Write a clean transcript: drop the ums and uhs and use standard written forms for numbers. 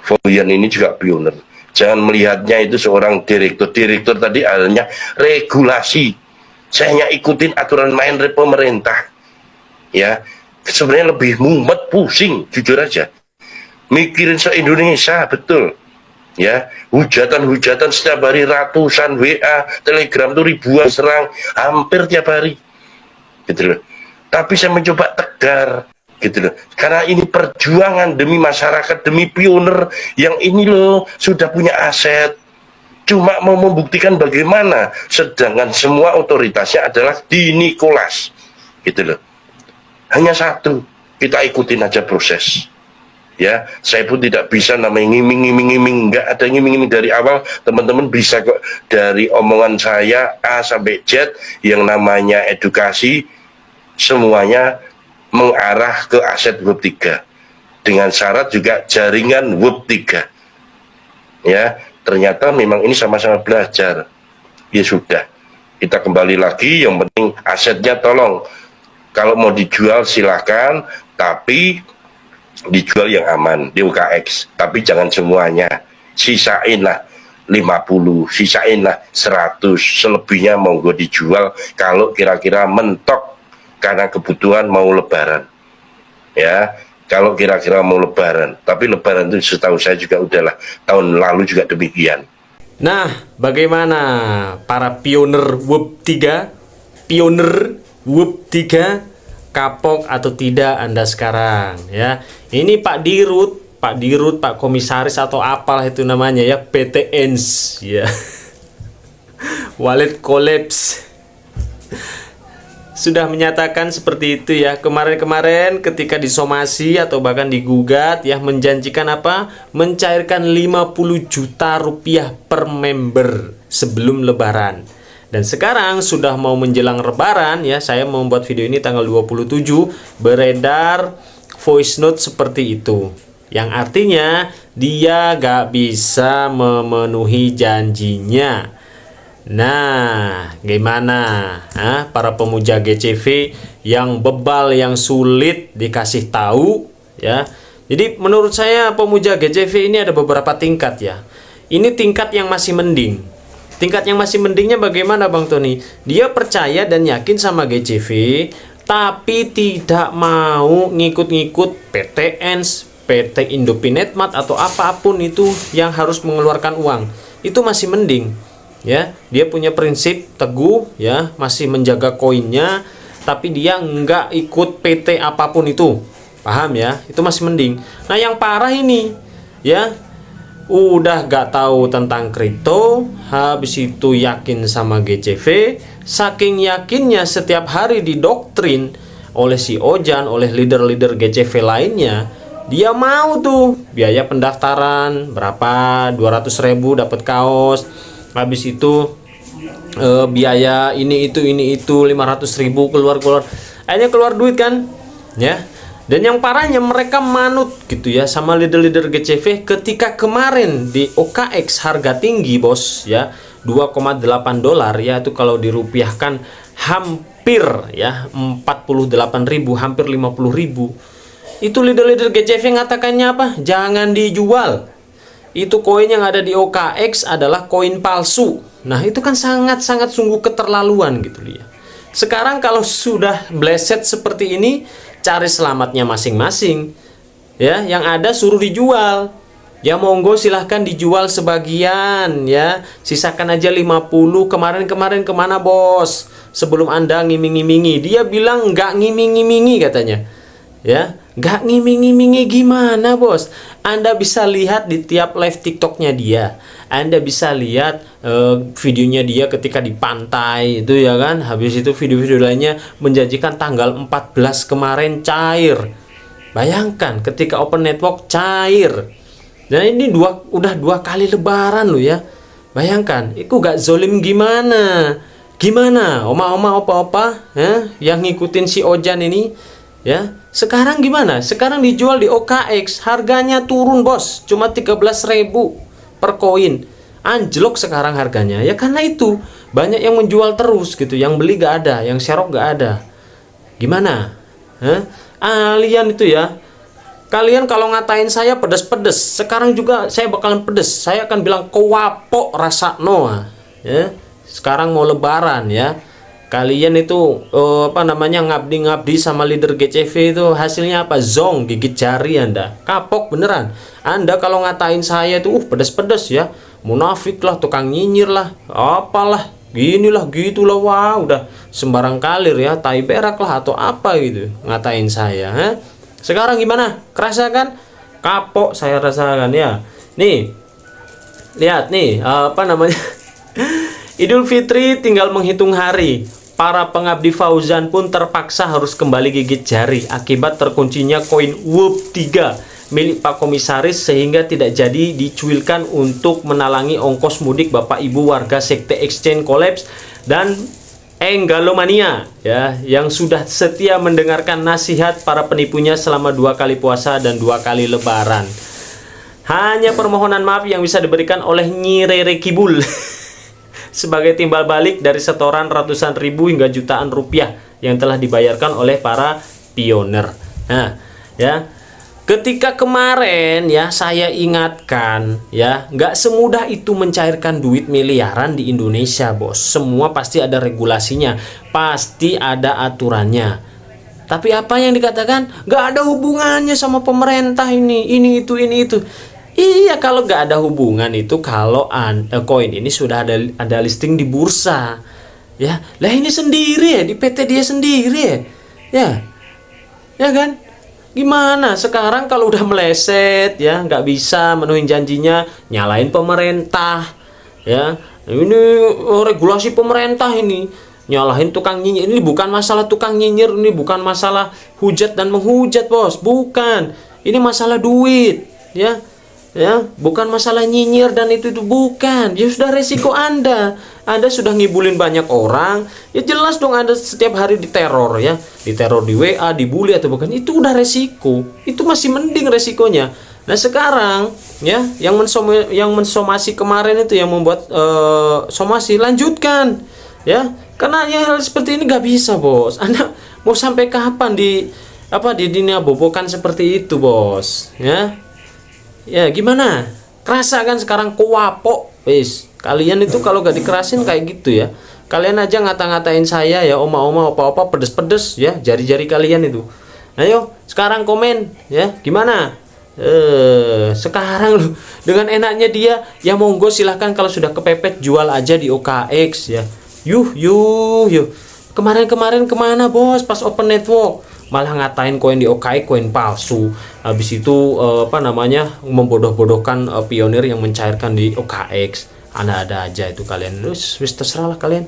Voyan ini juga pioner. Jangan melihatnya itu seorang direktur. Direktur tadi adanya regulasi. Saya hanya ikutin aturan main pemerintah. Ya, sebenarnya lebih mumet, pusing, jujur aja. Mikirin se-Indonesia, betul. Ya, hujatan-hujatan setiap hari, ratusan WA, Telegram tuh ribuan serang, hampir tiap hari. Gitu loh. Tapi saya mencoba tegar, gitu loh. Karena ini perjuangan demi masyarakat, demi pioner yang ini loh sudah punya aset. Cuma mau membuktikan bagaimana, sedangkan semua otoritasnya adalah di Nicholas, gitu loh. Hanya satu, kita ikutin aja proses. Ya, saya pun tidak bisa namanya ngiming-ngiming, nggak ada ngiming-ngiming dari awal. Teman-teman bisa kok dari omongan saya A sampai Z yang namanya edukasi, semuanya mengarah ke aset Web3 dengan syarat juga jaringan Web3. Ya, ternyata memang ini sama-sama belajar. Ya sudah, kita kembali lagi, yang penting asetnya tolong. Kalau mau dijual silakan, tapi dijual yang aman di OKX, tapi jangan semuanya, sisain lah 50, sisain lah 100, selebihnya monggo dijual kalau kira-kira mentok karena kebutuhan mau lebaran. Ya, kalau kira-kira mau lebaran, tapi lebaran itu setahu saya juga udahlah, tahun lalu juga demikian. Nah, bagaimana para pioner Web3? Pioner Web3 kapok atau tidak Anda sekarang ya. Ini Pak Dirut, Pak Komisaris atau apalah itu namanya ya, PTNs ya. Wallet collapse. Sudah menyatakan seperti itu ya. Kemarin-kemarin ketika disomasi atau bahkan digugat ya, menjanjikan apa? Mencairkan 50 juta rupiah per member sebelum lebaran. Dan sekarang sudah mau menjelang lebaran ya, saya membuat video ini tanggal 27, beredar voice note seperti itu. Yang artinya dia gak bisa memenuhi janjinya. Nah, gimana? Para pemuja GCV yang bebal, yang sulit dikasih tahu ya. Jadi menurut saya pemuja GCV ini ada beberapa tingkat ya. Ini tingkat yang masih mending. Tingkat yang masih mendingnya bagaimana Bang Tony? Dia percaya dan yakin sama GCV, tapi tidak mau ngikut-ngikut PTNs, PT Indopinetmat atau apapun itu yang harus mengeluarkan uang. Itu masih mending. Ya, dia punya prinsip teguh ya, masih menjaga koinnya, tapi dia nggak ikut PT apapun itu. Paham ya? Itu masih mending. Nah, yang parah ini ya, udah gak tahu tentang kripto, habis itu yakin sama GCV, saking yakinnya setiap hari didoktrin oleh si Ojan, oleh leader-leader GCV lainnya, dia mau tuh biaya pendaftaran berapa, 200.000 dapat kaos, habis itu biaya ini itu 500.000 keluar, akhirnya keluar duit kan ya. Dan yang parahnya mereka manut gitu ya sama leader-leader GCV ketika kemarin di OKX harga tinggi bos ya, 2,8 dolar ya, itu kalau dirupiahkan hampir ya 48.000, hampir 50.000. Itu leader-leader GCV ngatakannya apa? Jangan dijual. Itu koin yang ada di OKX adalah koin palsu. Nah, itu kan sangat-sangat sungguh keterlaluan gitu ya. Sekarang kalau sudah bleset seperti ini, cari selamatnya masing-masing ya, yang ada suruh dijual ya, monggo silahkan dijual sebagian ya, sisakan aja 50. Kemarin kemana bos sebelum Anda ngiming-ngimingi? Dia bilang nggak ngiming-ngimingi katanya ya. Nggak ngiming-ngimingi gimana bos? Anda bisa lihat di tiap live TikToknya dia, Anda bisa lihat videonya dia ketika di pantai itu ya kan. Habis itu video-video lainnya menjanjikan tanggal 14 kemarin cair. Bayangkan ketika open network cair. Dan ini udah dua kali lebaran loh ya. Bayangkan, itu gak zolim gimana? Gimana oma-oma opa-opa ya, yang ngikutin si Ojan ini ya. Sekarang gimana? Sekarang dijual di OKX, harganya turun bos, cuma 13.000 per koin. Anjlok sekarang harganya ya, karena itu banyak yang menjual terus gitu, yang beli gak ada, yang serok gak ada. Gimana? Alien itu ya, Kalian kalau ngatain saya pedes-pedes, sekarang juga saya bakalan pedes. Saya akan bilang kewapok rasa noa. Ya. Sekarang mau lebaran ya. Kalian itu ngabdi-ngabdi sama leader GCV itu hasilnya apa? Zong, gigit jari Anda. Kapok beneran. Anda kalau ngatain saya itu pedes-pedes ya. Munafik lah, tukang nyinyir lah, apalah, ginilah, gitulah, wah udah sembarang kalir ya, tai berak lah atau apa gitu ngatain saya. Sekarang gimana? Kerasa kan? Kapok saya rasakan ya. Nih, lihat nih, Idul Fitri tinggal menghitung hari. Para pengabdi Fauzan pun terpaksa harus kembali gigit jari akibat terkuncinya koin WUP 3 milik Pak Komisaris sehingga tidak jadi dicuilkan untuk menalangi ongkos mudik Bapak Ibu warga Sekte Exchange Collapse dan Enggalomania ya, yang sudah setia mendengarkan nasihat para penipunya selama 2 kali puasa dan 2 kali lebaran. Hanya permohonan maaf yang bisa diberikan oleh Nyi Rere Kibul sebagai timbal balik dari setoran ratusan ribu hingga jutaan rupiah yang telah dibayarkan oleh para pioner. Nah, ya, ketika kemarin ya saya ingatkan ya, nggak semudah itu mencairkan duit miliaran di Indonesia, bos. Semua pasti ada regulasinya, pasti ada aturannya. Tapi apa yang dikatakan nggak ada hubungannya sama pemerintah ini itu. Iya, kalau nggak ada hubungan itu kalau koin ini sudah ada listing di bursa, ya. Lah ini sendiri ya, di PT dia sendiri ya, ya kan? Gimana sekarang kalau udah meleset ya, nggak bisa menuhin janjinya, nyalain pemerintah, ya. Ini regulasi pemerintah ini, nyalahin tukang nyinyir. Ini bukan masalah tukang nyinyir, ini bukan masalah hujat dan menghujat, bos, bukan. Ini masalah duit, ya. Ya, bukan masalah nyinyir dan itu bukan. Ya sudah, resiko Anda sudah ngibulin banyak orang, ya jelas dong Anda setiap hari diteror ya, diteror di WA, dibully atau bukan, itu udah resiko. Itu masih mending resikonya. Nah sekarang ya, yang mensomasi kemarin itu, yang membuat somasi, lanjutkan ya, karena yang hal seperti ini gak bisa, bos. Anda mau sampai kapan di dunia bobokan seperti itu, bos, ya. Ya gimana? Kerasa kan sekarang kewapok, wis. Kalian itu kalau gak dikerasin kayak gitu ya. Kalian aja ngata-ngatain saya ya, oma-oma, opa-opa, pedes-pedes ya, jari-jari kalian itu. Ayo, sekarang komen ya, gimana? Sekarang loh, dengan enaknya dia, ya monggo silahkan kalau sudah kepepet jual aja di OKX ya. Yuh. Kemarin kemana, bos? Pas open network malah ngatain koin di OKX koin palsu. Habis itu membodoh-bodohkan pionir yang mencairkan di OKX. Ada aja itu kalian. Wis terserah lah kalian.